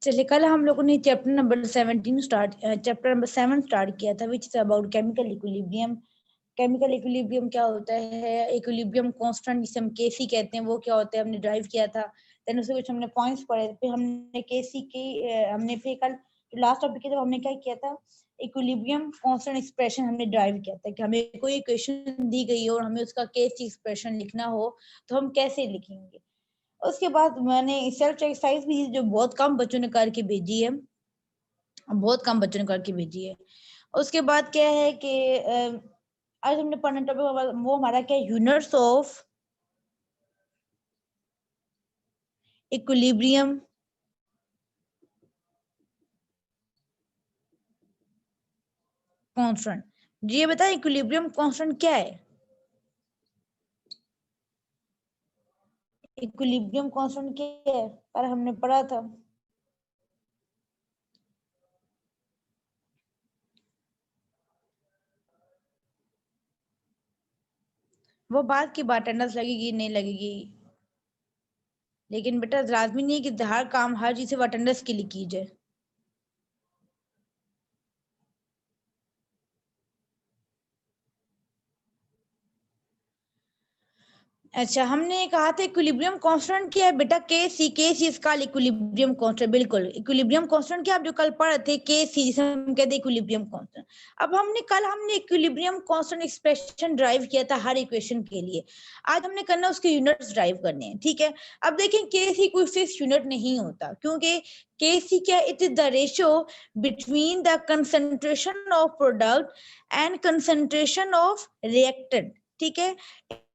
चलिए, कल हम लोगों ने चैप्टर नंबर 7 स्टार्ट किया था, which is about chemical equilibrium. Chemical equilibrium क्या होता है, इक्विलिब्रियम कांस्टेंट जिसे हम केसी कहते हैं वो क्या होता है, हमने ड्राइव किया था। देन उसके कुछ हमने पॉइंट्स पढ़े, फिर हमने केसी की हमने फिर कल लास्ट टॉपिक के जब हमने क्या किया था, इक्विलिब्रियम कांस्टेंट एक्सप्रेशन हमने ड्राइव किया था कि हमें कोई इक्वेशन दी गई हो और हमें उसका केसी एक्सप्रेशन लिखना हो तो हम कैसे लिखेंगे। उसके बाद मैंने सेल्फ एक्सरसाइज भी जो बहुत कम बच्चों ने करके भेजी है, उसके बाद क्या है कि आज हमने पढ़ना टॉपिक वो हमारा क्या है, यूनिट्स ऑफ इक्विलिब्रियम कांस्टेंट। जी ये बताएं इक्विलिब्रियम कांस्टेंट क्या है। इक्विलिब्रियम कांस्टेंट क्या है, पर हमने पढ़ा था। वो बात की बात अटेंडेंस लगेगी नहीं लगेगी, लेकिन बेटा लाजमी नहीं है कि हर काम हर चीज से अटेंडेंस के लिए की जाए। अच्छा, हमने कहा था इक्विलिब्रियम कांस्टेंट क्या है बेटा, के सी इसका इक्विलिब्रियम कांस्टेंट। बिल्कुल, इक्विलिब्रियम कांस्टेंट क्या आप जो कल पढ़े थे, के सी जिसे हम कहते हैं इक्विलिब्रियम कांस्टेंट। अब हमने इक्विलिब्रियम कांस्टेंट एक्सप्रेशन ड्राइव किया था हर इक्वेशन के लिए। आज हमने करना उसके यूनिट्स ड्राइव करने हैं, ठीक है। अब देखें के सी कोई फिक्स यूनिट नहीं होता, क्योंकि के सी क्या, it is the ratio between the concentration of product and concentration of reactant, ठीक है।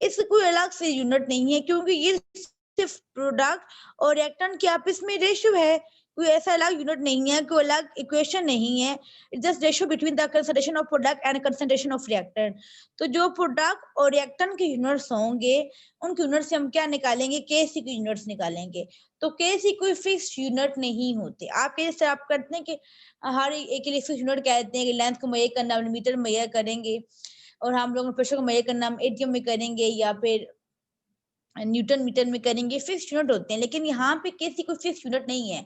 इससे कोई अलग से यूनिट नहीं है, क्योंकि ये सिर्फ प्रोडक्ट और रिएक्टेंट के आपस में रेशियो है, कोई ऐसा अलग यूनिट नहीं है, कोई अलग इक्वेशन नहीं है। It's just ratio between the concentration of product and concentration of reactant. तो जो प्रोडक्ट और रिएक्टेंट के यूनिट्स होंगे उनके यूनिट से हम क्या निकालेंगे, केसी के यूनिट्स निकालेंगे। तो केसी कोई फिक्स यूनिट नहीं होते। आप जैसे आप करते हैं कि हर एक के लिए फिक्स यूनिट कहते हैं कि लेंथ को मेजर करना मीटर में मेजर करेंगे, और हम लोग प्रेशर को मेजर करना हम एटीएम में करेंगे या फिर न्यूटन मीटर में करेंगे, फिक्स यूनिट होते हैं। लेकिन यहाँ पे केसी कोई फिक्स यूनिट नहीं है,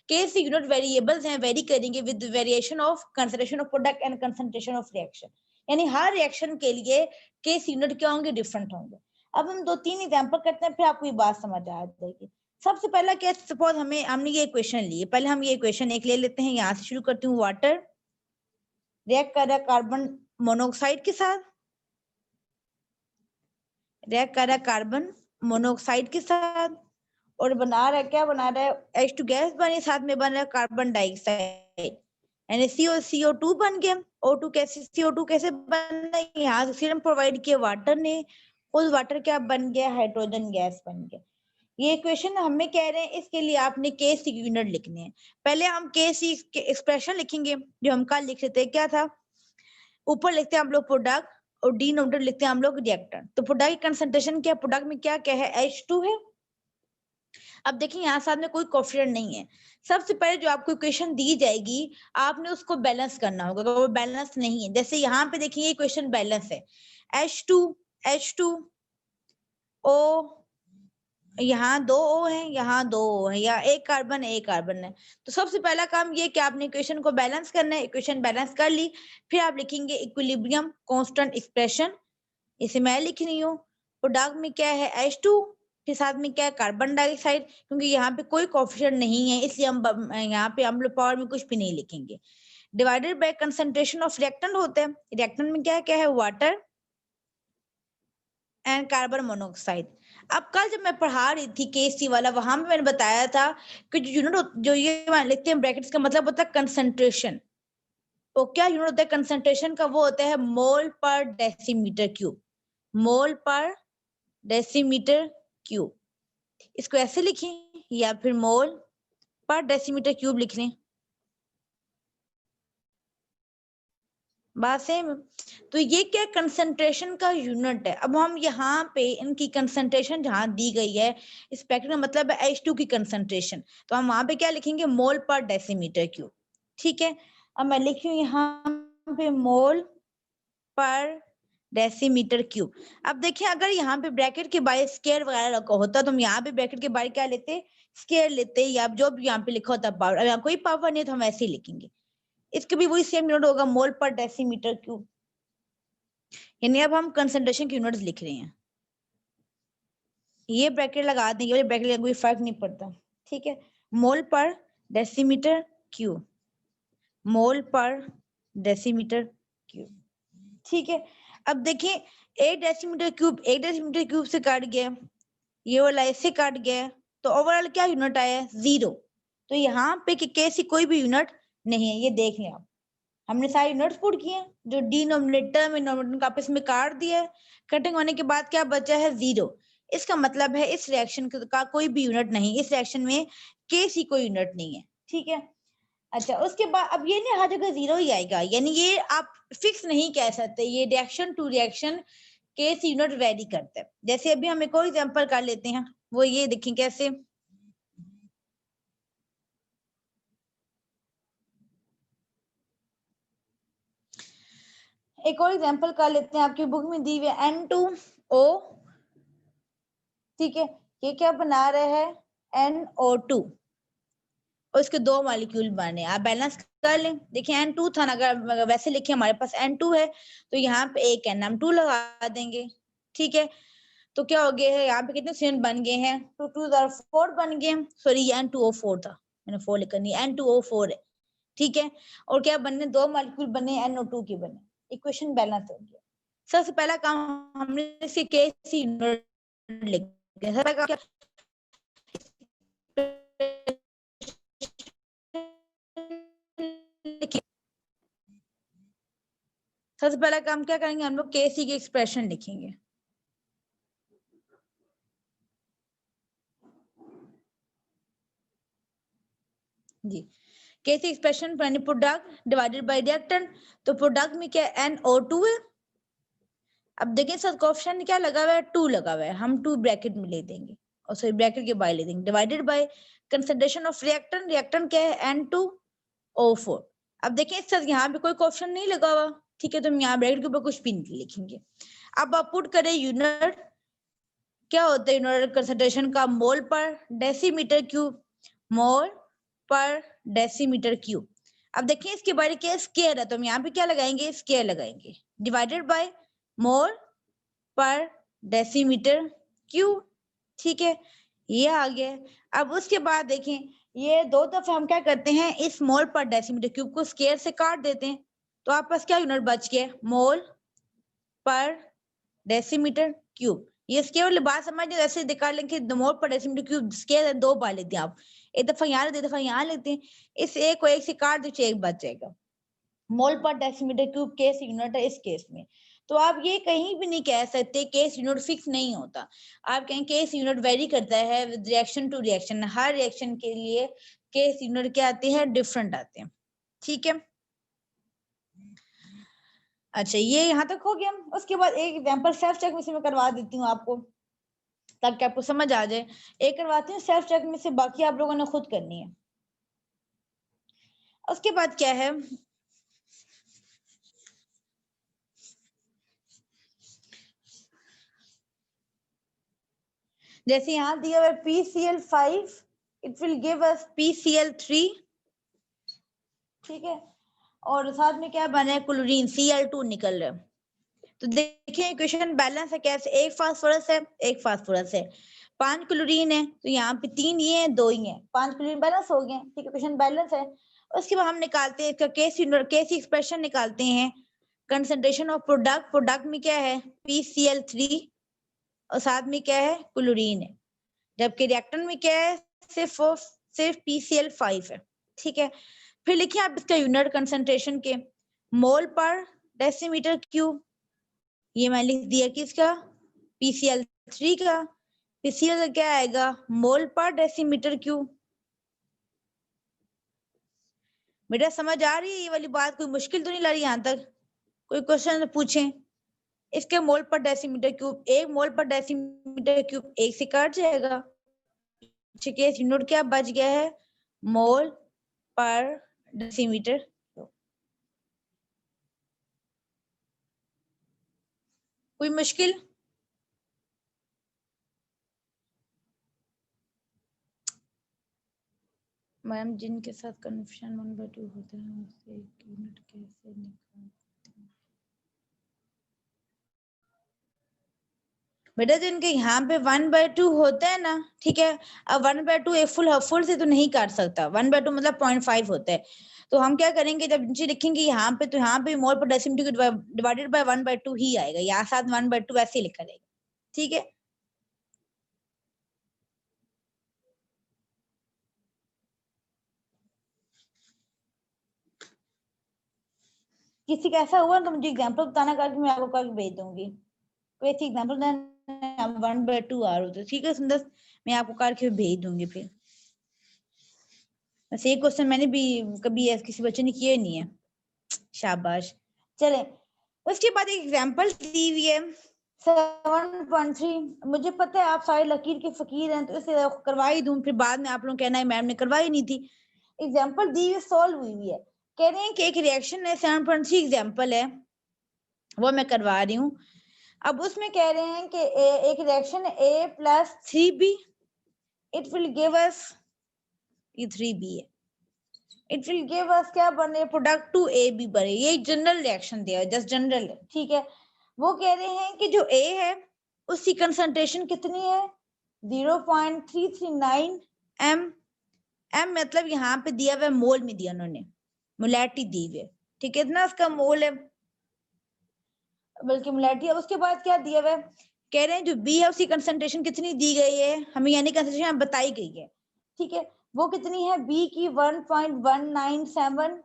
केसी यूनिट वेरिएबल्स हैं, वेरी करेंगे with variation of concentration of product and concentration of reaction. यानी हर रिएक्शन के लिए केसी यूनिट क्या होंगे, डिफरेंट होंगे। अब हम 2-3 एग्जांपल करते हैं, फिर आपको ये बात समझ आ जाएगी। सबसे पहला क्या, सपोज हमने ये इक्वेशन ली है, पहले हम ये इक्वेशन एक ले लेते हैं, यहाँ से शुरू करती हूँ। वाटर रिएक्ट कर रहा है कार्बन मोनोऑक्साइड के साथ, रिएक्ट कर रहा है कार्बन मोनोऑक्साइड के साथ, और बना रहा है क्या, बना रहा है H2 गैस बनी, साथ में बन रहा है कार्बन डाइऑक्साइड, यानी CO2 बन गया। O2 कैसे, CO2 कैसे बन रहा है, यहाँ से सीरम प्रोवाइड किया वाटर ने, उस वाटर क्या बन गया, हाइड्रोजन गैस बन गया। ये इक्वेशन हमें कह रहे हैं, इसके लिए आपने केसी यूनिट लिखने हैं। पहले हम केसी के एक्सप्रेशन लिखेंगे जो हम कल लिख रहे थे, क्या था, ऊपर लिखते हैं हम लोग प्रोडक्ट और डिनोमिनेटर लिखते हैं हम लोग रिएक्टेंट। तो प्रोडक्ट की कंसंट्रेशन क्या, प्रोडक्ट में क्या क्या है, H2 है। अब देखिए यहाँ साथ में कोई कोफिशिएंट नहीं है। सबसे पहले जो आपको इक्वेशन दी जाएगी आपने उसको बैलेंस करना होगा, अगर वो बैलेंस नहीं है, जैसे यहाँ पे देखिए इक्वेशन बैलेंस है, H2 O, यहाँ 2 O है, यहाँ 2 O है, या एक कार्बन है। तो सबसे पहला काम ये कि आपने इक्वेशन को बैलेंस करना है। इक्वेशन बैलेंस कर ली, फिर आप लिखेंगे इक्विलिब्रियम कांस्टेंट एक्सप्रेशन, इसे मैं लिख रही हूँ। प्रोडक्ट में क्या है, H2, फिर साथ में क्या है, कार्बन डाइऑक्साइड, क्योंकि यहाँ पे कोई कोफिशिएंट नहीं है इसलिए हम यहाँ पे हम लोग पावर में कुछ भी नहीं लिखेंगे। Divided by concentration of reactant होते हैं, रिएक्टेंट में क्या क्या है, वाटर एंड कार्बन मोनोऑक्साइड। अब कल जब मैं पढ़ा रही थी केसी वाला, वहां में मैंने बताया था कि जो यूनिट जो ये लिखते हैं ब्रैकेट्स का मतलब होता है कंसंट्रेशन। तो क्या यूनिट होता है कंसंट्रेशन का, वो होता है मोल पर डेसीमीटर क्यूब, मोल पर डेसीमीटर क्यूब। इसको ऐसे लिखें या फिर मोल पर डेसीमीटर क्यूब लिख लें, बात सेम। तो ये क्या कंसंट्रेशन का यूनिट है। अब हम यहाँ पे इनकी कंसंट्रेशन जहाँ दी गई है, इस पैकेट का मतलब है H2 की कंसंट्रेशन, तो हम वहां पे क्या लिखेंगे, मोल पर डेसीमीटर क्यूब, ठीक है। अब मैं लिख रही हूँ यहाँ पे मोल पर डेसीमीटर क्यूब। अब देखिए अगर यहाँ पे ब्रैकेट के बाहर स्केयर वगैरह रखा होता तो हम यहाँ पे ब्रैकेट के बाहर क्या लेते, स्केयर लेते, या जो भी यहाँ पे लिखा होता पावर। अब यहाँ कोई पावर नहीं है तो हम ऐसे ही लिखेंगे। इसके भी वही सेम यूनिट होगा, मोल पर डेसीमीटर क्यूब। यानी अब हम कंसंट्रेशन की यूनिट्स लिख रहे हैं। ये ब्रैकेट लगा देंगे, ये ब्रैकेट लगा, कोई फर्क नहीं पड़ता, ठीक है। मोल पर डेसीमीटर क्यूब, मोल पर डेसीमीटर क्यूब, ठीक है। अब देखिए 1 डेसीमीटर क्यूब 1 डेसीमीटर क्यूब से काट गया, ये वाला इससे काट गया, तो ओवरऑल क्या यूनिट आया, 0। तो यहाँ पे कैसी कोई भी यूनिट नहीं है, ये देख लें आप। हमने सारे यूनिट्स पुट किए, जो डिनोमिनेटर में नोमिनेटर का आपस में काट दिया है, कटिंग होने के बाद क्या बचा है, 0। इसका मतलब है इस रिएक्शन का कोई भी यूनिट नहीं, इस रिएक्शन में केसी कोई यूनिट नहीं है, ठीक है। अच्छा उसके बाद अब ये नहीं हर जगह 0 ही आएगा, यानी ये आप फिक्स नहीं कह सकते, ये reaction to reaction case unit vary करते हैं। जैसे अभी हम एक और एग्जांपल कर लेते हैं, वो ये देखें कैसे। एक और एग्जांपल कर लेते हैं, आपकी बुक में दी हुई है N2O, ठीक है। ये क्या बना रहे हैं, NO2, और इसके 2 मॉलिक्यूल बने। आप बैलेंस कर लें, देखिए N2 था ना, अगर वैसे लिखे हमारे पास N2 है तो यहाँ पे एक NM2 लगा देंगे, ठीक है। तो क्या हो गया है, यहाँ पे कितने सीएन बन गए हैं, 2 2 4 बन गए। सॉरी ये N2O4 था, मैंने 4 लिखा नहीं, N2O4 है, ठीक है। और क्या बने, 2 मॉलिक्यूल बने, NO2 के बने, इक्वेशन बैलेंस हो गया। सबसे पहला काम हमने इसके केस यूनिट लिख दिया, सबसे पहला काम सबसे पहला काम क्या करेंगे, हम लोग केसी की एक्सप्रेशन लिखेंगे। जी, केसी एक्सप्रेशन यानी प्रोडक्ट डिवाइडेड बाय रिएक्टेंट, तो प्रोडक्ट में क्या NO2 है। अब देखिए सर कोएफिशिएंट क्या लगा हुआ है, 2 लगा हुआ है, हम 2 ब्रैकेट में ले देंगे, और सॉरी ब्रैकेट के बाहर ले देंगे, divided by concentration of reactant, reactant क्या है N2O4। अब देखिए सर यहाँ पे कोई कोएफिशिएंट नहीं लगा हुआ, ठीक है, तो हम यहाँ ब्रैकेट के ऊपर कुछ भी नहीं लिखेंगे। अब आप पुट करें यूनिट, क्या होता है यूनिट कंसंट्रेशन का, मोल पर डेसीमीटर क्यूब, मोल पर डेसीमीटर क्यूब। अब देखिए इसके बारे क्या स्केयर है, तो हम यहाँ पे क्या लगाएंगे, स्केयर लगाएंगे, डिवाइडेड बाय मोल पर डेसीमीटर क्यूब, ठीक है, ये आ गया। अब उसके बाद देखें ये 2 दफा हम क्या करते हैं, इस मोल पर डेसीमीटर क्यूब को स्केयर से काट देते हैं, तो आपके पास क्या यूनिट बच गया, मोल पर डेसीमीटर क्यूब। ये स्केयर वाली बात समझ नहीं, ऐसे दिखा लेंगे मोल पर डेसीमीटर क्यूब, स्केयर है 2 बार लेते हैं आप, एक दफा यहाँ लेते, एक दफा यहाँ लेते हैं, इस एक को एक से काट दीजिए, एक बच जाएगा। मोल पर डेसीमीटर क्यूब केस यूनिट है इस केस में। तो आप ये कहीं भी नहीं कह सकते केस यूनिट फिक्स नहीं होता, आप कहें केस यूनिट वेरी करता है विद रिएक्शन टू रिएक्शन, हर रिएक्शन के लिए केस यूनिट क्या आते हैं, डिफरेंट आते हैं, ठीक है। अच्छा ये यहाँ तक हो गया। उसके बाद एक एग्जांपल सेल्फ चेक में से मैं करवा देती हूँ आपको, ताकि आपको समझ आ जाए। एक करवाती हूँ सेल्फ चेक में से, बाकी आप लोगों ने खुद करनी है। उसके बाद क्या है, जैसे यहाँ दिया हुआ है PCl5, it will give us PCl3, ठीक है, और साथ में क्या बना है, क्लोरीन Cl2 निकल रहा है। तो देखिए इक्वेशन बैलेंस है कैसे, एक फास्फोरस है, एक फास्फोरस है, 5 क्लोरीन है, तो यहाँ पे 3 ये हैं 2 ही हैं, 5 क्लोरीन बैलेंस हो गए, ठीक है, इक्वेशन बैलेंस है। उसके बाद हम निकालते हैं इसका केस एक्सप्रेशन निकालते हैं, कंसंट्रेशन ऑफ प्रोडक्ट, प्रोडक्ट में क्या है PCl3 और साथ में क्या है क्लोरीन है, जबकि रिएक्टेंट में क्या है सिर्फ PCl5 है, ठीक है। फिर लिखिए आप इसका यूनिट कंसंट्रेशन के, मोल पर डेसीमीटर क्यूब, ये मैंने लिख दिया किसका, PCl3 का, PCl का क्या आएगा, मोल पर डेसीमीटर क्यूब। बेटा समझ आ रही है ये वाली बात, कोई मुश्किल तो नहीं लग रही यहाँ तक, कोई क्वेश्चन पूछें। इसके मोल पर डेसीमीटर क्यूब, एक मोल पर डेसीमीटर क्यूब एक से कट जाएगा, ठीक है, यूनिट क्या बच गया है, मोल पर डेसीमीटर क्यूब। कोई मुश्किल? मैम जिनके साथ कन्फ्यूजन 1/2 होता है उससे एक यूनिट कैसे निकालते हैं? बेटा जिनके यहाँ पे 1/2 होता है ना, ठीक है, अब 1/2 एक फुल से तो नहीं काट सकता, 1/2 मतलब 0.5 होता है। तो हम क्या करेंगे, जब नीचे लिखेंगे यहाँ पे, तो यहाँ पे मोल पर डेसिमल डिवाइडेड बाय 1/2 ही आएगा, यहाँ साथ 1/2 ऐसे ही लिखा रहेगा, ठीक है। किसी का ऐसा हुआ तो मुझे एग्जाम्पल बताना, करके मैं आपको करके भेज दूंगी। कोई ऐसी एग्जाम्पल 1/2 आ रहा, ठीक है सुंदर, मैं आपको करके भेज दूंगी। फिर वैसे एक क्वेश्चन मैंने भी कभी किसी बच्चे ने किया नहीं है, शाबाश। चले, उसके बाद एक एग्जाम्पल दी हुई है 7.3। मुझे पता है आप सारे लकीर के फकीर हैं, तो इसे करवा ही दूं, फिर बाद में आप लोग कहना है मैम ने करवाई नहीं थी। एग्जाम्पल दी हुई सॉल्व हुई है, कह रहे हैं कि एक रिएक्शन है, 7.3 एग्जाम्पल है, वो मैं करवा रही हूँ। अब उसमें कह रहे हैं कि एक reaction A + 3B, it will give us, ये 3B है, इट विल गिव अस क्या बने, प्रोडक्ट 2AB बने। ये जनरल रिएक्शन दिया है, जस्ट जनरल, ठीक है। वो कह रहे हैं कि जो A है उसकी कंसंट्रेशन कितनी है, 0.339 m। m मतलब यहाँ पे दिया हुआ है, मोल में दिया उन्होंने, मोलैरिटी दी हुई है, ठीक है, इतना उसका मोल है, बल्कि मोलैरिटी है। उसके बाद क्या दिया हुआ है, कह रहे हैं जो B है उसकी कंसंट्रेशन कितनी दी गई है हमें, यानी कंसंट्रेशन बताई गई है, ठीक है, वो कितनी है, B की 1.197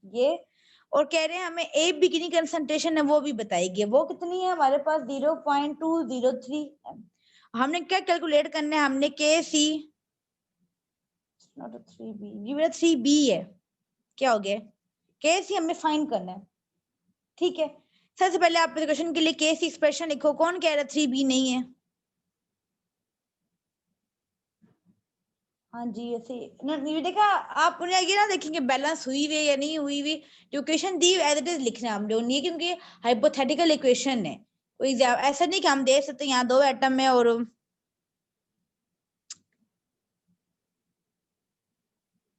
ये, और कह रहे हैं हमें ए बी की कंसंट्रेशन है वो भी बताएगी, वो कितनी है हमारे पास 0.203 हमने क्या कैलकुलेट करना है, हमने के सी नॉट 3B, ये मेरा 3B है, क्या हो गया, के सी हमें फाइंड करना है, ठीक है। सबसे पहले आप क्वेश्चन के लिए के सी एक्सप्रेशन लिखो, कौन कह रहा है 3B नहीं है, हाँ जी ऐसे ये देखा आपने, ये ना देखेंगे बैलेंस हुई हुई या नहीं हुई हुई, जो इक्वेशन दी एज इट इज लिखना हम लोग नहीं, क्योंकि हाइपोथेटिकल इक्वेशन है, कोई ऐसा नहीं कि हम देख सकते यहाँ 2 एटम है और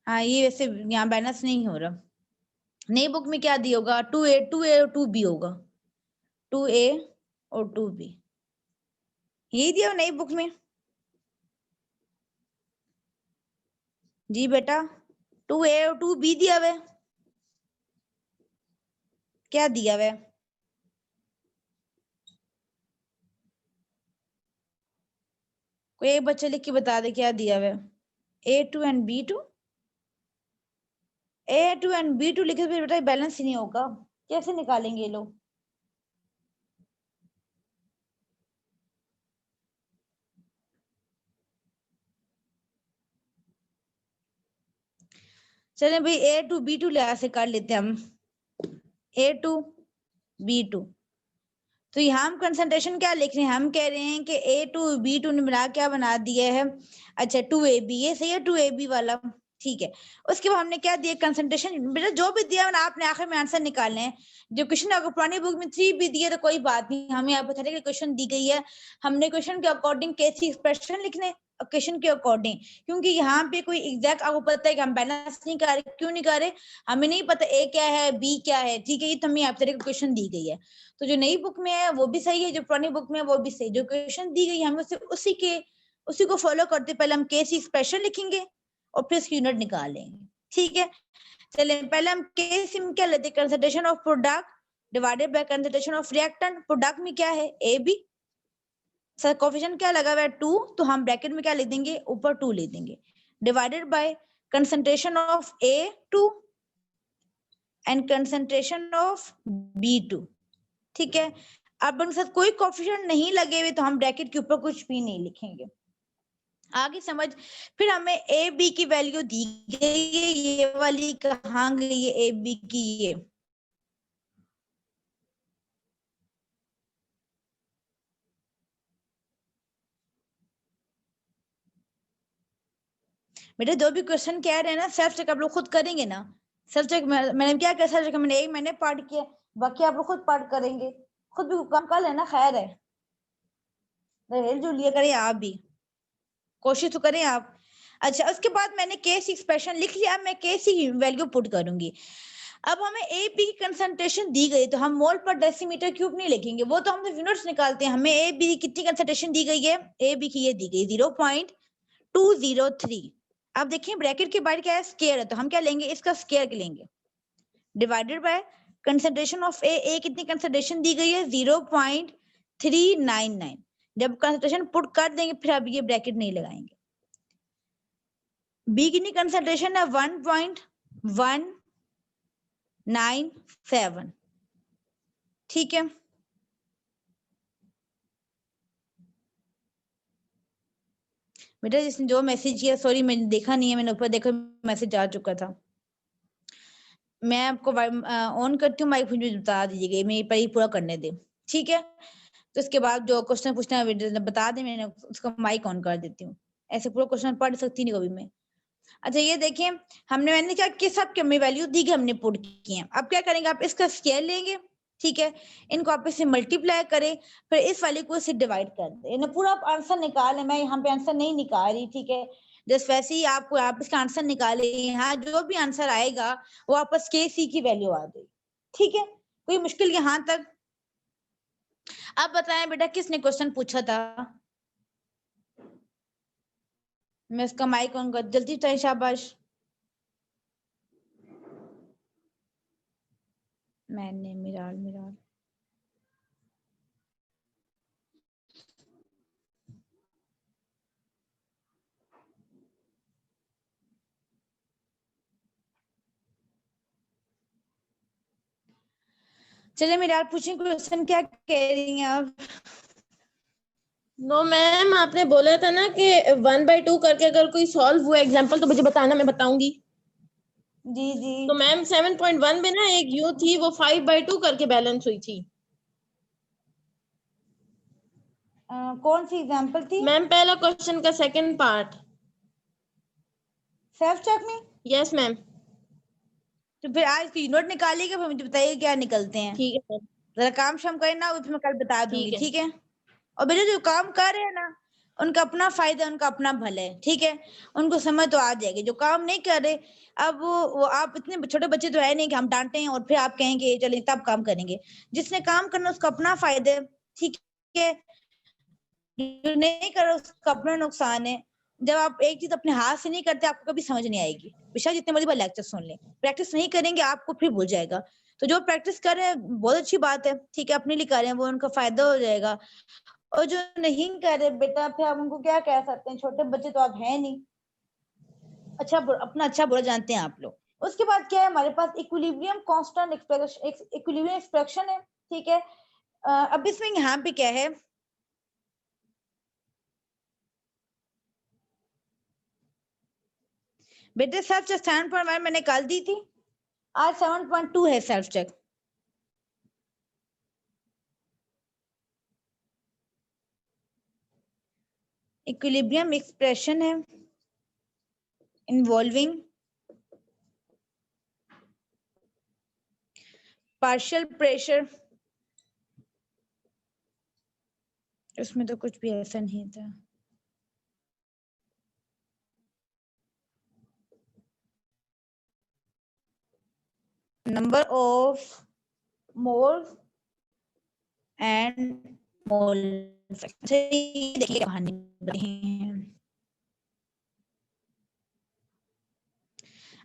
हाँ ये वैसे यहाँ बैलेंस नहीं हो रहा। नई बुक में क्या दिया होगा, 2A और 2B होगा, 2A और 2B, यही दिया नई बुक में जी बेटा, 2A और 2B दिया हुआ है, क्या दिया हुआ है, कोई एक बच्चा लिख के बता दे क्या दिया हुआ है, A2 and B2, A2 and B2 लिखे तो फिर बेटा बैलेंस ही नहीं होगा, कैसे निकालेंगे ये लोग, चले भाई A2 B2 लिहाज से कर लेते हैं हम, A2 B2, तो यहाँ हम कंसंट्रेशन क्या लिख रहे हैं, हम कह रहे हैं कि A2 B2 ने मिला क्या बना दिया है, अच्छा 2AB, ये सही है 2AB वाला, ठीक है। उसके बाद हमने क्या दिया कंसंट्रेशन, बेटा जो भी दिया ना आपने आखिर में आंसर निकालने हैं, जो क्वेश्चन अगर पुरानी बुक में 3B दिया तो कोई बात नहीं, हमें हाइपोथेटिकल क्वेश्चन दी गई है, हमने क्वेश्चन के अकॉर्डिंग कैसी एक्सप्रेशन लिखने, क्वेश्चन के अकॉर्डिंग, क्योंकि यहाँ पे कोई एग्जैक्ट आपको पता है कि हम बैलेंस नहीं कर रहे, क्यों नहीं कर रहे, हमें नहीं पता ए क्या है बी क्या है, ठीक है, ये तो हमें हाइपोथेटिकल क्वेश्चन दी गई है, तो जो नई बुक में है वो भी सही है, जो पुरानी बुक में है वो भी सही, जो क्वेश्चन दी गई है हमें उसी को फॉलो करते पहले हम के सी एक्सप्रेशन लिखेंगे और फिर इसकी यूनिट निकाल लेंगे, ठीक है। चलिए पहले हम के सी में क्या लेते हैं, concentration of product divided by concentration of reactant, product में क्या है ए बी, सर कोफिशिएंट क्या लगा हुआ है 2, तो हम ब्रैकेट में क्या लिख देंगे, ऊपर 2 लिख देंगे, divided by concentration of A2 and concentration of B2, ठीक है। अब उनके साथ कोई कोफिशिएंट नहीं लगे हुए तो हम ब्रैकेट के ऊपर कुछ भी नहीं लिखेंगे, आगे समझ। फिर हमें ए बी की वैल्यू दी गई है, ये वाली कहाँ गई है ए बी की, ये बेटा जो भी क्वेश्चन कह रहे हैं ना सेल्फ चेक आप लोग खुद करेंगे ना, सेल्फ चेक मैंने क्या किया, सेल्फ चेक मैंने पार्ट किया, बाकी आप लोग खुद पार्ट करेंगे, खुद भी काम कर लेना, खैर है, हेल्प जो लिया करें आप भी, कोशिश तो करें आप। अच्छा, उसके बाद मैंने केस एक्सप्रेशन लिख लिया, मैं केस की वैल्यू पुट करूंगी। अब हमें ए बी की कंसंट्रेशन दी गई तो हम मोल पर डेसीमीटर क्यूब नहीं लिखेंगे, वो तो हम यूनिट्स निकालते हैं। हमें ए बी कितनी कंसंट्रेशन दी गई है, ए बी की ये दी गई 0.203। अब देखिए ब्रैकेट के बाहर क्या है, स्क्वायर है, तो हम क्या लेंगे, इसका स्क्वायर लेंगे, डिवाइडेड बाय कंसंट्रेशन ऑफ ए कितनी कंसंट्रेशन दी गई है 0.399। जब कंसंट्रेशन पुट कर देंगे फिर अब ये ब्रैकेट नहीं लगाएंगे। बी कितनी कंसंट्रेशन है 1.197, ठीक है। बेटा जिसने जो मैसेज किया, सॉरी मैंने देखा नहीं है, मैंने ऊपर देखा मैसेज आ चुका था। मैं आपको ऑन करती हूँ माइक, मुझे बता दीजिएगा, मैं पर ही पूरा करने दे, ठीक है। तो इसके बाद जो क्वेश्चन पूछना है बता दे, मैंने उसका माइक ऑन कर देती हूँ, ऐसे पूरा क्वेश्चन पढ़ सकती नहीं कभी मैं। अच्छा ये देखिए, मैंने क्या किस सब की वैल्यू दी गई, हमने पुट की है। अब क्या करेंगे, आप इसका स्केल लेंगे, ठीक है, इनको आप इससे मल्टीप्लाई करें, फिर इस वाले को इससे डिवाइड कर दें, पूरा आप आंसर निकालें। मैं यहाँ पे आंसर नहीं निकाल रही, ठीक है, जस्ट वैसे ही आप इसका आंसर निकाले, यहाँ जो भी आंसर आएगा वो आपस के सी की वैल्यू आ गई, ठीक है। कोई मुश्किल यहाँ तक? अब बताएं बेटा किसने क्वेश्चन पूछा था, मैं इसका माइक ऑन कर, जल्दी बताएं, शाबाश। मैंने मिराल चलिए मिराल पूछें क्वेश्चन, क्या कह रही हैं आप? नो मैम, आपने बोला था ना कि 1/2 करके अगर कोई सॉल्व हुआ एग्जांपल तो मुझे बताना, मैं बताऊंगी। जी जी। तो मैम 7.1 में ना एक यू थी, वो 5/2 करके बैलेंस हुई थी। कौन सी एग्जांपल थी मैम पहला क्वेश्चन का सेकंड पार्ट, सेल्फ चेक में? Yes ma'am. तो फिर आज की नोट निकालिएगा, फिर मुझे बताइए क्या निकलते हैं। ठीक है मैम, जरा काम शाम करें ना, फिर मैं कल बता दूंगी, ठीक है। ठीक है। और बेटा जो काम कर रहे हैं ना, उनका अपना फायदा, उनका अपना भला है, ठीक है, उनको समझ तो आ जाएगी। जो काम नहीं कर रहे, अब वो आप इतने छोटे बच्चे तो है नहीं कि हम डांटे हैं और फिर आप कहेंगे चलिए तब काम करेंगे। जिसने काम करना उसका अपना फायदा है, ठीक है, जो नहीं कर रहा उसका अपना नुकसान है। जब आप एक चीज अपने हाथ से नहीं करते आपको कभी समझ नहीं आएगी, बेशक जितने मर्जी बार लेक्चर सुन लें, प्रैक्टिस नहीं करेंगे आपको फिर भूल जाएगा। तो जो प्रैक्टिस कर रहे हैं बहुत अच्छी बात है, ठीक है, अपने लिए कर रहे हैं, वो उनका फायदा हो जाएगा। और जो नहीं कर रहे बेटा, फिर आप उनको क्या कह सकते हैं, छोटे बच्चे तो आप हैं नहीं, अपना अच्छा बुरा जानते हैं आप लोग। उसके बाद क्या है हमारे पास, इक्विलिब्रियम कांस्टेंट इक्विलिब्रियम एक्सप्रेशन है, ठीक है। अब इसमें यहाँ पे क्या है, बेटे सेल्फ चेक 7.1 मैंने कल दी थी, आज 7.2 है सेल्फ चेक। इक्विलिब्रियम एक्सप्रेशन है इन्वॉल्विंग पार्शियल प्रेशर, इसमें तो कुछ भी ऐसा नहीं था। नंबर ऑफ मोल्स एंड मोल देखिए कहानी हैं।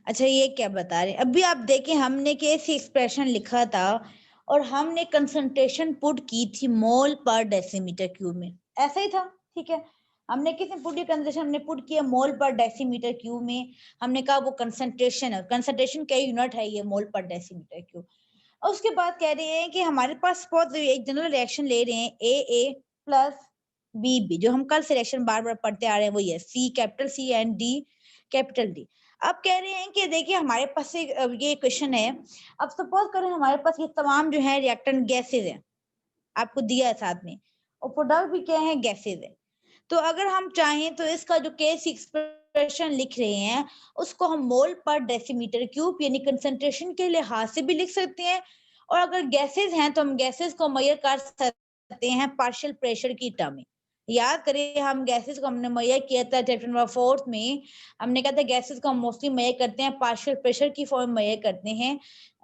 अच्छा ये क्या बता रहे हैं, अभी आप देखें हमने कैसे एक्सप्रेशन लिखा था और हमने कंसंट्रेशन पुट की थी मोल पर डेसीमीटर क्यूब में, ऐसा ही था, ठीक है। हमने किसने पुट की कंसंट्रेशन, हमने पुट किया मोल पर डेसीमीटर क्यूब में। हमने कहा वो कंसंट्रेशन है, कंसंट्रेशन का यूनिट है ये मोल पर डेसीमीटर क्यूब। और उसके बाद कह रहे हैं कि हमारे पास बहुत एक जनरल रिएक्शन ले रहे हैं ए प्लस बी, जो हम कल से रिएक्शन बार बार पढ़ते आ रहे हैं वही है, C capital C and D capital D. अब कह रहे हैं कि देखिए हमारे पास ये क्वेश्चन है, अब सपोज करें हमारे पास ये तमाम जो है रिएक्टेंट गैसेज है, आपको दिया है साथ में, और प्रोडक्ट भी क्या है, गैसेज है। तो अगर हम चाहें तो इसका जो केस एक्सप्रेशन लिख रहे हैं उसको हम मोल पर डेसीमीटर क्यूब यानी कंसंट्रेशन के लिहाज से भी लिख सकते हैं, और अगर गैसेस हैं तो हम गैसेस को मेजर कर सकते हैं पार्शियल प्रेशर की टर्म में। याद करें हम गैसेस को हमने मेजर किया था चैप्टर नंबर 4 में, हमने कहा था गैसेस को हम मोस्टली मेजर करते हैं पार्शियल प्रेशर की फॉर्म मेजर करते हैं,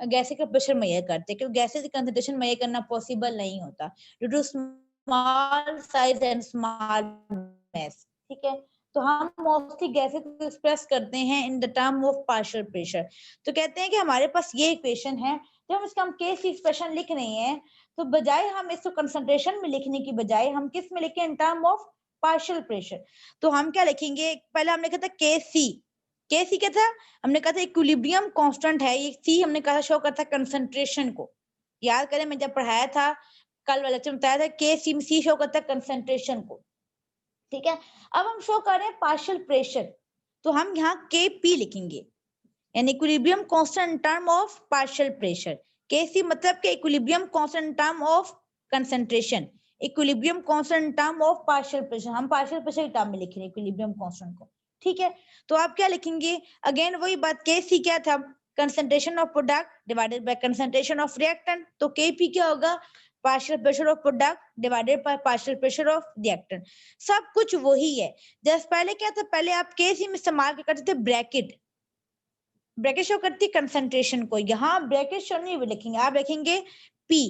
गैसेस का प्रेशर मेजर करते हैं, क्योंकि गैसेस की कंसंट्रेशन मेजर करना पॉसिबल नहीं होता due to small size and small mass. ठीक है, तो हम मोस्टली गैसेस को एक्सप्रेस करते हैं in the term of partial pressure. तो कहते हैं कि हमारे पास ये इक्वेशन है, जब हम इसका हम केस एक्सप्रेशन लिख रहे हैं तो बजाय हम इसको कंसंट्रेशन में लिखने की बजाय हम किस में लिखें, इन टर्म ऑफ पार्शियल प्रेशर। तो हम क्या लिखेंगे, पहले हमने कहा था के सी क्या था, हमने कहा था इक्विलिब्रियम कांस्टेंट है, ये सी हमने कहा शो करता है कंसंट्रेशन को। याद करें मैं जब पढ़ाया था कल वाला लेक्चर में बताया था के सी शो करता है कंसंट्रेशन को। ठीक है, अब हम शो कर रहे हैं पार्शियल प्रेशर, तो हम यहाँ के पी लिखेंगे, यानी equilibrium constant term of partial pressure. KC मतलब K equilibrium constant term of concentration, equilibrium constant term of partial pressure, हम पार्शियल प्रेशर की टर्म में लिख रहे हैं इक्विलिब्रियम कांस्टेंट को। ठीक है, तो आप क्या लिखेंगे, अगेन वही बात, केसी क्या था, concentration of product divided by concentration of reactant, तो केपी क्या होगा, partial pressure of product divided by partial pressure of reactant. सब कुछ वही है, जस्ट पहले क्या था, पहले आप केसी में इस्तेमाल करते थे ब्रैकेट, ब्रैकेट शो करती है कंसंट्रेशन को, यहाँ ब्रैकेट शो नहीं लिखेंगे, आप लिखेंगे पी,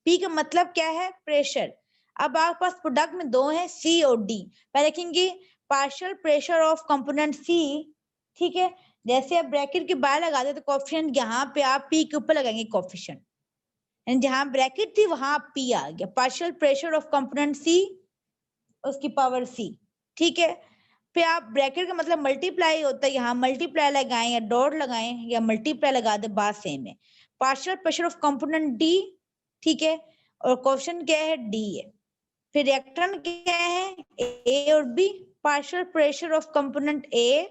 पी का मतलब क्या है, प्रेशर। अब आपके पास प्रोडक्ट में दो है सी और डी, पहले लिखेंगे partial pressure of component C. ठीक है, जैसे आप ब्रैकेट के बाहर लगा दे तो कोफिशिएंट यहाँ पे आप पी के ऊपर लगाएंगे कोफिशिएंट, जहां ब्रैकेट थी वहां पी आ गया, partial pressure of component C उसकी पावर सी। ठीक है, फिर आप ब्रैकेट का मतलब मल्टीप्लाई होता है, यहाँ मल्टीप्लाई लगाएं या डॉट लगाएं या मल्टीप्लाई लगा दे, बात सेम है। Partial pressure of component D, ठीक है, और क्वेश्चन क्या है, डी है। फिर रिएक्टेंट क्या है, ए और B, partial pressure of component A,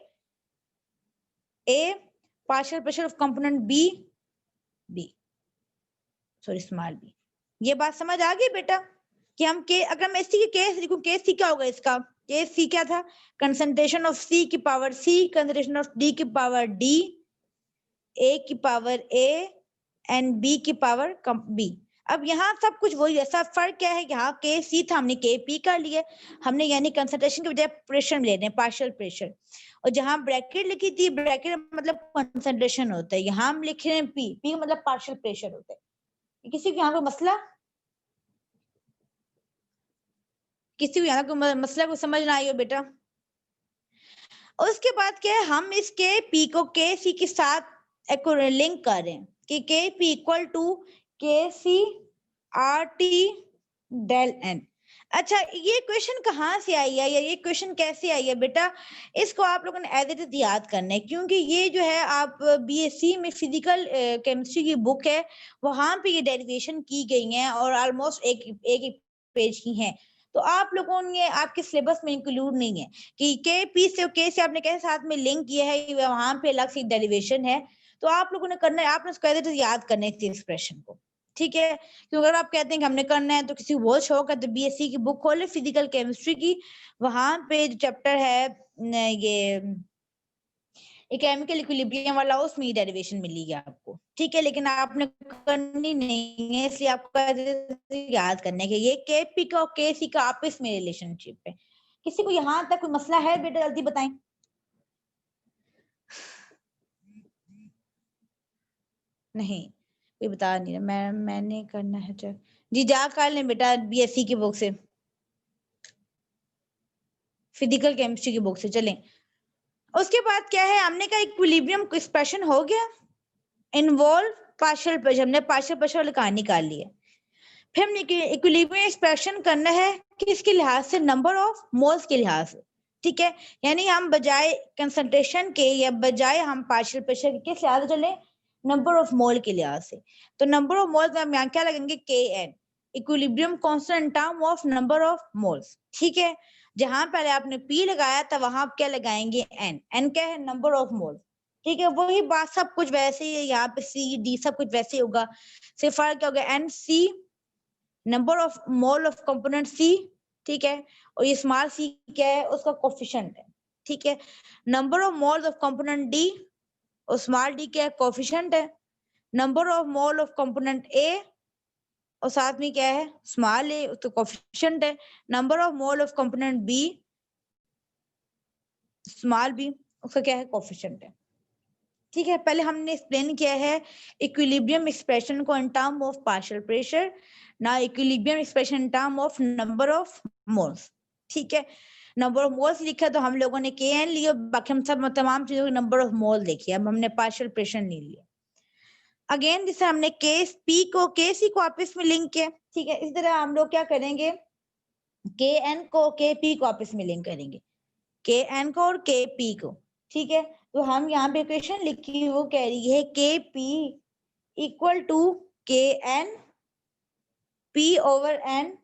partial pressure of component B, sorry small B. ये बात समझ आ गई बेटा कि हम के, अगर मैं इसी के केस लिखूं, केस सी क्या होगा इसका, केस सी क्या था, कंसंट्रेशन ऑफ सी की power C, concentration of D की पावर डी, ए की पावर ए एंड बी की पावर बी। अब यहाँ सब कुछ वही है, सब फर्क क्या है, यहाँ के सी था हमने के पी कर लिया, हमने यानी कंसंट्रेशन के बजाय प्रेशर में ले रहे हैं, पार्शियल प्रेशर। और जहां ब्रैकेट लिखी थी, ब्रैकेट मतलब कंसंट्रेशन होता है, यहाँ हम लिख रहे हैं पी, पी मतलब पार्शियल प्रेशर होता है। किसी को यहाँ पे मसला, किसी को यहाँ को मसला को समझ ना आई हो बेटा। उसके बाद क्या है, हम इस के पी को के सी के साथ एक लिंक कर रहे हैं कि के P equal to K C R T del N. अच्छा, ये क्वेश्चन कहाँ से आई है या ये क्वेश्चन कैसे आई है बेटा, इसको आप लोगों ने एज इट इज याद करना है, क्योंकि ये जो है आप बीएससी में फिजिकल केमिस्ट्री की बुक है, वहां पे ये डेरिवेशन की गई है और ऑलमोस्ट एक पेज की है, तो आप लोगों ने आपके सिलेबस में इंक्लूड नहीं है कि के पी से के से आपने कैसे साथ में लिंक किया है, वहां पे अलग से डेरिवेशन है, तो आप लोगों ने करना है, आपने उसको एज इट इज याद करना है इस एक्सप्रेशन को। ठीक है, क्योंकि अगर आप कहते हैं कि हमने करना है तो किसी को बहुत शौक है तो बीएससी की बुक खोले फिजिकल केमिस्ट्री की, वहां पे जो चैप्टर है ये केमिकल इक्विलिब्रियम वाला, उसमें डेरिवेशन मिलेगी आपको। ठीक है, लेकिन आपने करनी नहीं है, इसलिए आपको याद करना है कि ये केपी का और केसी का आपस में रिलेशनशिप है। किसी को यहाँ तक कोई मसला है बेटा, जल्दी बताएं। नहीं कोई बता नहीं रहा, मैंने करना है चेक जी, जा कर लें बेटा बीएससी की बुक से, फिजिकल केमिस्ट्री की बुक से चलें। उसके बाद क्या है, हमने कहा इक्विलिब्रियम एक्सप्रेशन हो गया, इन्वॉल्व पार्शियल प्रेशर, हमने पार्शियल प्रेशर निकाल लिया। फिर हमने इक्विलिब्रियम एक्सप्रेशन करना है किसके लिहाज से, नंबर ऑफ मोल्स के लिहाज से। ठीक है, यानी हम बजाय कंसंट्रेशन के या बजाय हम पार्शियल प्रेशर के किस लिहाज से चले, नंबर ऑफ मोल के लिहाज से। तो नंबर ऑफ मोल्स में हम यहाँ क्या लगेंगे, K N, equilibrium constant term of number of moles. ठीक है, जहां पहले आपने पी लगाया था वहां आप क्या लगाएंगे, एन, एन क्या है, नंबर ऑफ मोल। ठीक है, वही बात सब कुछ वैसे ही है, यहाँ पे सी डी सब कुछ वैसे ही होगा, सिर्फ फर्क क्या होगा, N C number of mole of component C. ठीक है, और ये स्मॉल सी क्या है, उसका कोफिशिएंट है। ठीक है, number of moles of component D और स्मॉल डी क्या है, कोफिशिएंट है। Number of mole of component ए और साथ में क्या है स्मॉल ए, तो कोफिशिएंट है। Number of mole of component B small B, उसका क्या है कोफिशिएंट है। ठीक है, पहले हमने एक्सप्लेन किया है इक्विलिब्रियम एक्सप्रेशन को in term of partial pressure, ना equilibrium expression in term of number of moles. ठीक है, नंबर ऑफ मोल्स लिखा तो हम लोगों ने के एन लिया, बाकी हम सब तमाम चीजों के नंबर ऑफ मोल देखिए, अब हमने पार्शियल प्रेशर नहीं लिया। अगेन जैसे हमने केस पी को के सी को आपस में लिंक किया, ठीक है, इस तरह हम लोग क्या करेंगे के एन को के पी को आपस में लिंक करेंगे, के एन को और के पी को। ठीक है, तो हम यहाँ पे इक्वेशन लिखी वो कह रही है K P equal to K N P over N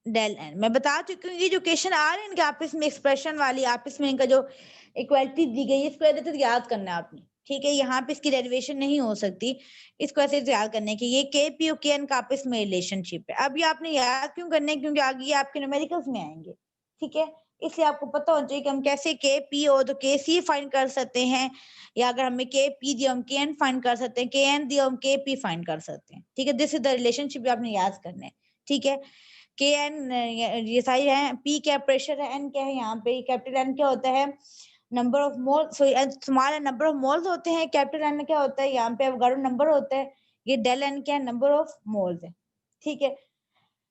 del N. मैं बता चुकी हूँ ये जो क्वेश्चन आ रहे हैं इनके आपस में एक्सप्रेशन वाली, आपस में इनका जो इक्वालिटी दी गई है इसको ऐसे याद करना है आपने। ठीक है, यहाँ पे इसकी डेरिवेशन नहीं हो सकती, इसको ऐसे याद करने की ये के पी और के एन का आपस में रिलेशनशिप है। अब ये आपने याद क्यों करना है, क्योंकि आगे ये आपके न्यूमेरिकल्स में आएंगे। ठीक है, इसलिए आपको पता होना चाहिए कि हम कैसे के पी हो तो के सी फाइंड कर सकते हैं, या अगर हमें के पी दिया हम के एन फाइंड कर सकते हैं, के एन दिया हम के पी फाइंड कर सकते हैं। ठीक है, दिस इज द रिलेशनशिप आपने याद करना है। ठीक है, के एन ये सारी है, पी क्या प्रेशर है, एन क्या है, यहाँ पे कैपिटल एन क्या होता है number of mole, small N number of moles होते हैं, कैपिटल एन क्या होता है यहाँ पे अवोगाड्रो नंबर होता है, ये डेल एन क्या है नंबर ऑफ मोल्स है। ठीक है,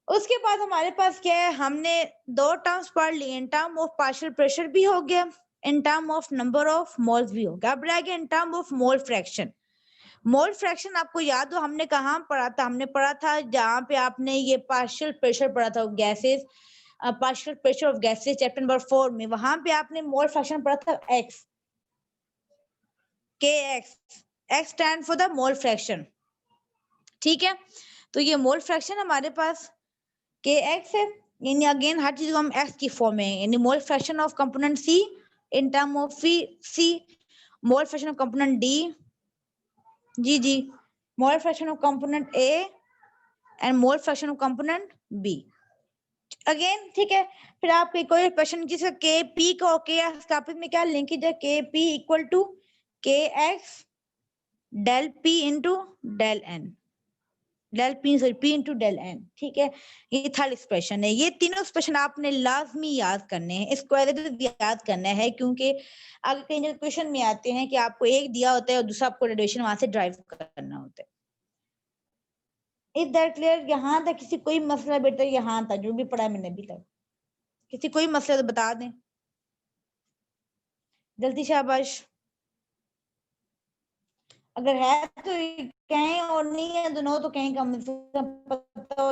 उसके बाद हमारे पास क्या है, हमने दो टर्म्स पढ़ लिए, इन टर्म ऑफ पार्शियल प्रेशर भी हो गया, इन term of number of moles भी हो गया। अब रह गया इन term of mole fraction. Mole fraction आपको याद हो हमने कहाँ पढ़ा था, हमने पढ़ा था जहाँ पे आपने ये पार्शियल प्रेशर पढ़ा था gases, partial pressure of gases chapter number 4 में, वहां पे आपने मोल फ्रैक्शन पढ़ा था एक्स, के x stand for the mole fraction. ठीक है, तो ये मोल फ्रैक्शन हमारे पास के एक्स है, यानी अगेन हर चीज को हम एक्स की फॉर्म में, यानी mole fraction of component C in term of C, mole fraction of component D, जी mole fraction of component A and mole fraction of component B. Again ठीक है, फिर आपके कोई क्वेश्चन जिसका के पी को के एक्स का आपस में क्या लिंकेज है, K P equal to K X del P into del N, del P sorry P into del N. ठीक है, ये थर्ड एक्सप्रेशन है। ये तीनों एक्सप्रेशन आपने लाजमी याद करने हैं, इसको याद करना है, क्योंकि अगर कहीं क्वेश्चन में आते हैं कि आपको एक दिया होता है और दूसरा आपको डेरिवेशन वहां से ड्राइव करना होता है। Is that clear? यहाँ तक किसी कोई मसला बेटा, यहाँ तक जो भी पढ़ा है मैंने अभी तक, किसी कोई मसला तो बता दें जल्दी, शाबाश। अगर है तो कहें, और नहीं है तो नो तो कहें, कम से कम पता हो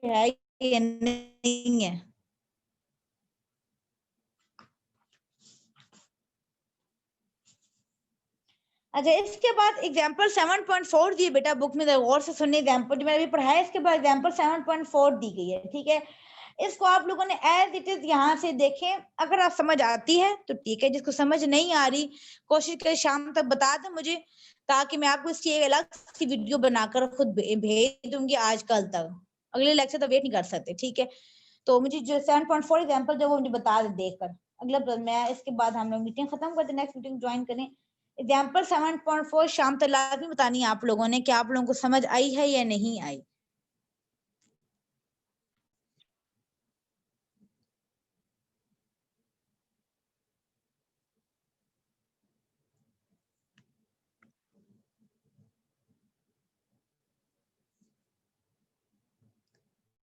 है या नहीं है। अच्छा, इसके बाद एग्जांपल 7.4 दिए बेटा बुक में, गौर से सुनिए एग्जांपल जो मैंने अभी पढ़ाया, इसके बाद एग्जांपल 7.4 दी गई है। ठीक है, इसको आप लोगों ने एज इट इज यहाँ से देखें, अगर आप समझ आती है तो ठीक है, जिसको समझ नहीं आ रही कोशिश करें शाम तक बता दें मुझे, ताकि मैं आपको इसकी एक अलग सी वीडियो बनाकर खुद भेज दूंगी आज कल तक, अगले लेक्चर तो वेट नहीं कर सकते। ठीक है, तो मुझे जो 7.4 एग्जांपल जो वो मुझे बता दे देखकर, अगला मैं इसके बाद हम लोग मीटिंग खत्म करते, नेक्स्ट मीटिंग ज्वाइन करें। एग्जाम्पल 7.4 शाम तक लाजमी बतानी है आप लोगों ने कि आप लोगों को समझ आई है या नहीं आई।